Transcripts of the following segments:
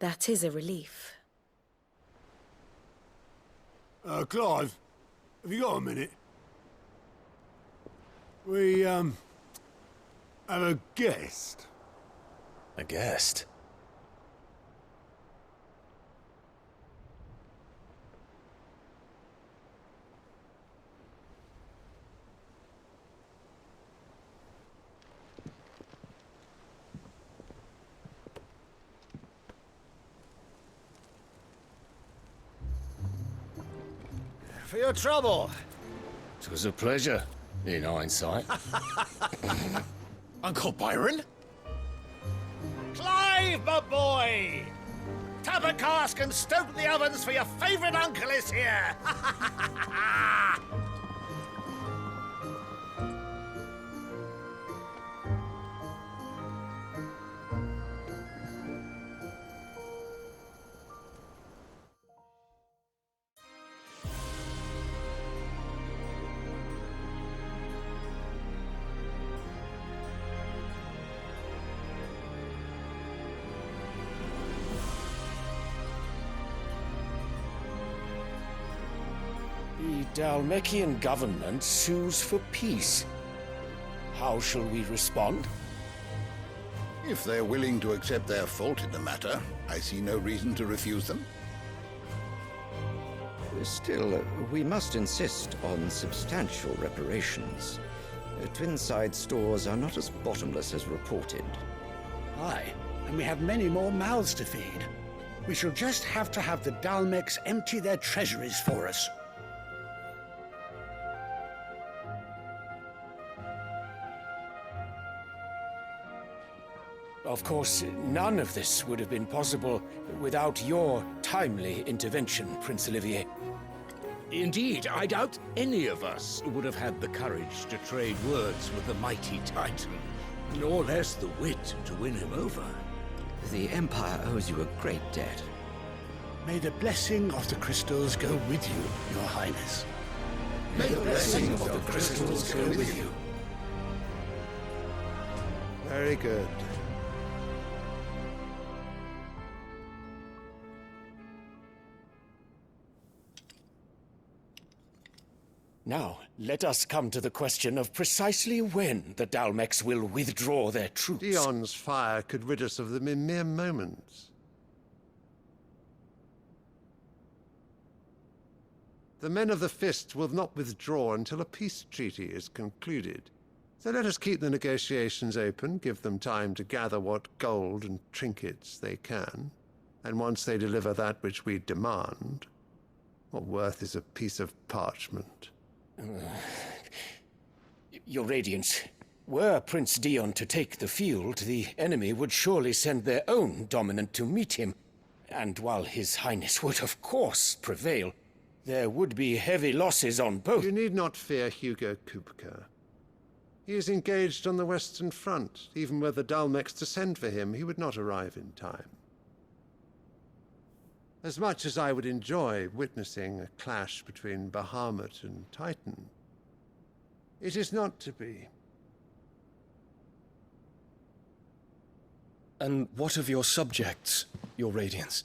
That is a relief. Clive, have you got a minute? We, have a guest. A guest? For your trouble. It was a pleasure, in hindsight. Uncle Byron? Clive, my boy! Tap a cask and stoke the ovens, for your favourite uncle is here! The Dalmekian government sues for peace. How shall we respond? If they're willing to accept their fault in the matter, I see no reason to refuse them. Still, we must insist on substantial reparations. Twinside stores are not as bottomless as reported. Aye, and we have many more mouths to feed. We shall just have to have the Dalmeks empty their treasuries for us. Of course, none of this would have been possible without your timely intervention, Prince Olivier. Indeed, I doubt any of us would have had the courage to trade words with the mighty Titan, nor less the wit to win him over. The Empire owes you a great debt. May the blessing of the crystals go with you, Your Highness. May the blessing of the crystals go with you. Very good. Now, let us come to the question of precisely when the Dalmeks will withdraw their troops. Dion's fire could rid us of them in mere moments. The men of the Fist will not withdraw until a peace treaty is concluded. So let us keep the negotiations open, give them time to gather what gold and trinkets they can, and once they deliver that which we demand, what worth is a piece of parchment? Your Radiance, were Prince Dion to take the field, the enemy would surely send their own dominant to meet him. And while His Highness would of course prevail, there would be heavy losses on both. You need not fear Hugo Kupka. He is engaged on the Western Front. Even were the Dalmeks to send for him, he would not arrive in time. As much as I would enjoy witnessing a clash between Bahamut and Titan, it is not to be. And what of your subjects, Your Radiance?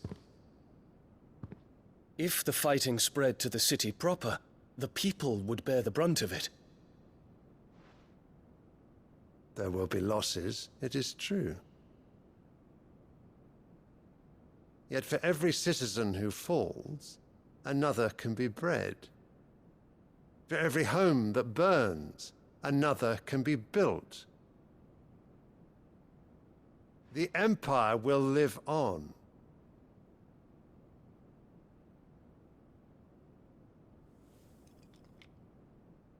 If the fighting spread to the city proper, the people would bear the brunt of it. There will be losses, it is true. Yet for every citizen who falls, another can be bred. For every home that burns, another can be built. The Empire will live on.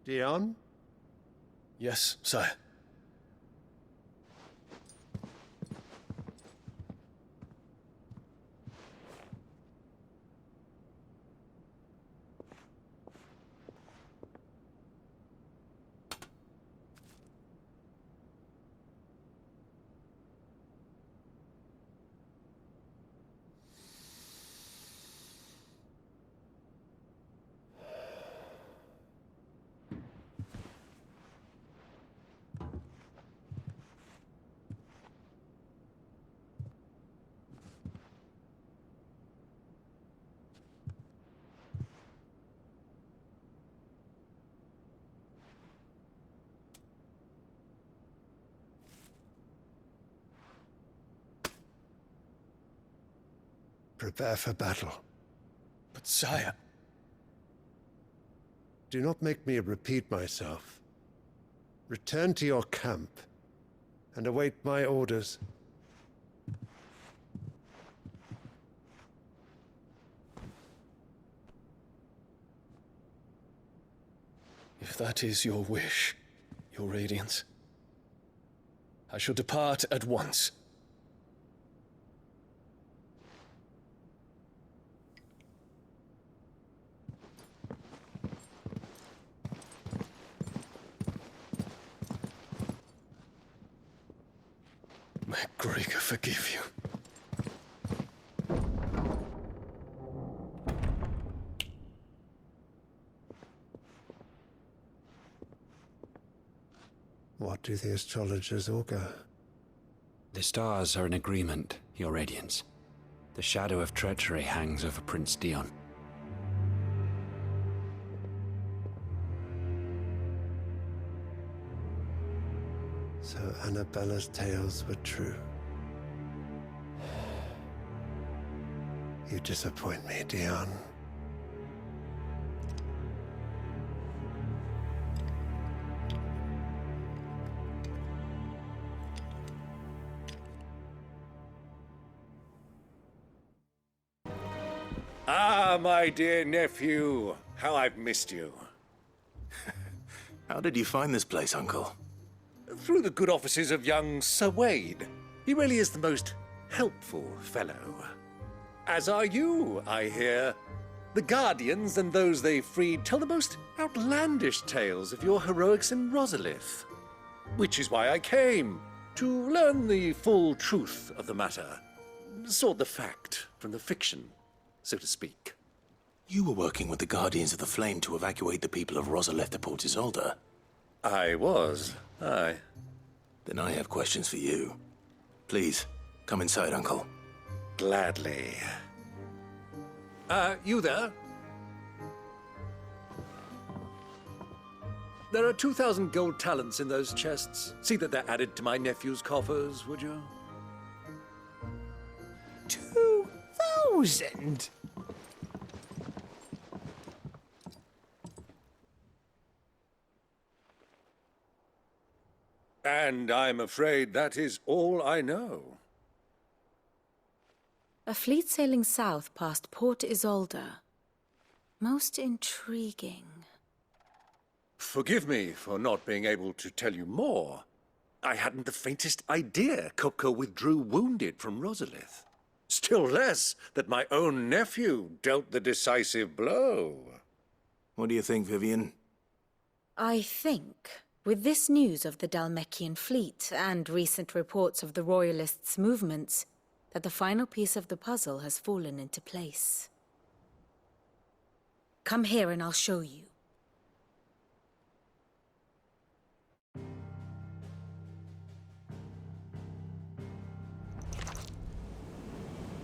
Dion? Yes, sire. Prepare for battle. But sire... Do not make me repeat myself. Return to your camp and await my orders. If that is your wish, your Radiance, I shall depart at once. May Gregor forgive you. What do the astrologers augur? The stars are in agreement, Your Radiance. The shadow of treachery hangs over Prince Dion. So Annabella's tales were true. You disappoint me, Dion. Ah, my dear nephew. How I've missed you. How did you find this place, Uncle? Through the good offices of young Sir Wade. He really is the most helpful fellow. As are you, I hear. The Guardians and those they freed tell the most outlandish tales of your heroics in Rosalith. Which is why I came, to learn the full truth of the matter. Sort the fact from the fiction, so to speak. You were working with the Guardians of the Flame to evacuate the people of Rosalith to Port Isolde. I was, aye. Then I have questions for you. Please, come inside, Uncle. Gladly. You there? There are 2,000 gold talents in those chests. See that they're added to my nephew's coffers, would you? 2,000? And I'm afraid that is all I know. A fleet sailing south past Port Isolde. Most intriguing. Forgive me for not being able to tell you more. I hadn't the faintest idea Kupka withdrew wounded from Rosalith. Still less that my own nephew dealt the decisive blow. What do you think, Vivian? I think, with this news of the Dhalmekian fleet and recent reports of the Royalists' movements, that the final piece of the puzzle has fallen into place. Come here and I'll show you.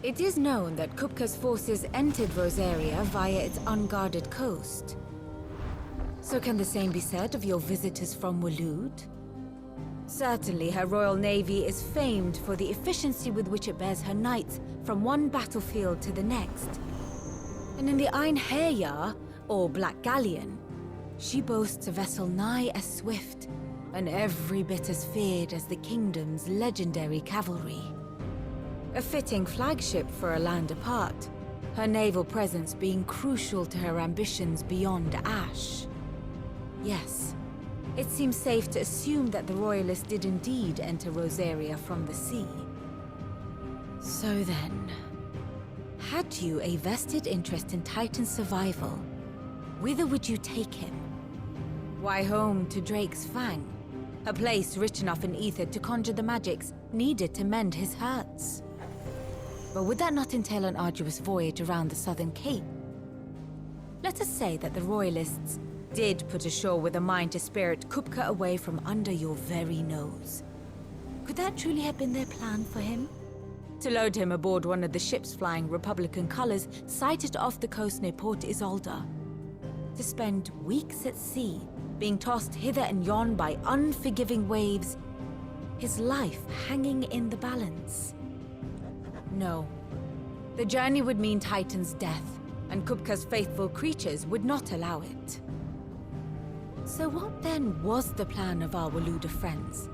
It is known that Kupka's forces entered Rosaria via its unguarded coast. So can the same be said of your visitors from Waloed? Certainly her Royal Navy is famed for the efficiency with which it bears her knights from one battlefield to the next. And in the Einherjar, or Black Galleon, she boasts a vessel nigh as swift and every bit as feared as the kingdom's legendary cavalry. A fitting flagship for a land apart, her naval presence being crucial to her ambitions beyond Ash. Yes, it seems safe to assume that the Royalists did indeed enter Rosaria from the sea. So then, had you a vested interest in Titan's survival, whither would you take him? Why, home to Drake's Fang, a place rich enough in ether to conjure the magics needed to mend his hurts. But would that not entail an arduous voyage around the southern cape? Let us say that the Royalists did put ashore with a mind to spirit Kupka away from under your very nose. Could that truly have been their plan for him? To load him aboard one of the ships flying Republican colors sighted off the coast near Port Isolde. To spend weeks at sea, being tossed hither and yon by unforgiving waves, his life hanging in the balance. No. The journey would mean Titan's death, and Kupka's faithful creatures would not allow it. So what then was the plan of our Waluda friends?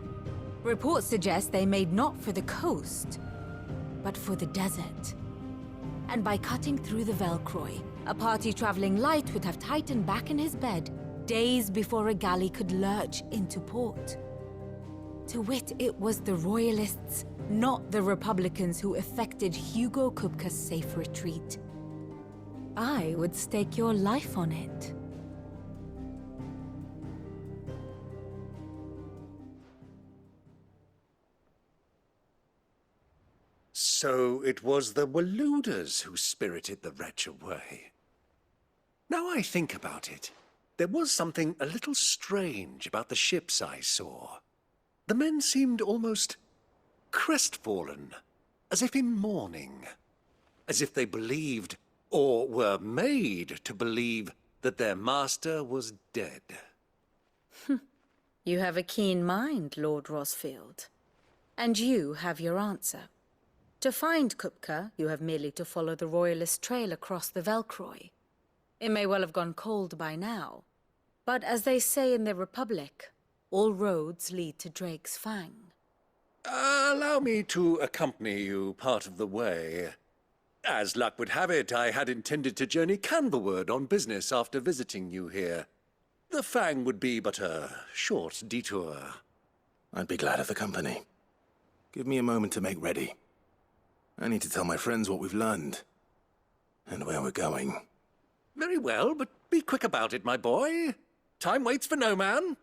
Reports suggest they made not for the coast, but for the desert. And by cutting through the Velcroy, a party traveling light would have Titan back in his bed days before a galley could lurch into port. To wit, it was the Royalists, not the Republicans, who effected Hugo Kupka's safe retreat. I would stake your life on it. So it was the Waludas who spirited the wretch away. Now I think about it, there was something a little strange about the ships I saw. The men seemed almost crestfallen, as if in mourning, as if they believed, or were made to believe, that their master was dead. You have a keen mind, Lord Rosfield. And you have your answer. To find Kupka, you have merely to follow the Royalist trail across the Velcroy. It may well have gone cold by now, but as they say in the Republic, all roads lead to Drake's Fang. Allow me to accompany you part of the way. As luck would have it, I had intended to journey Canberward on business after visiting you here. The Fang would be but a short detour. I'd be glad of the company. Give me a moment to make ready. I need to tell my friends what we've learned, and where we're going. Very well, but be quick about it, my boy. Time waits for no man.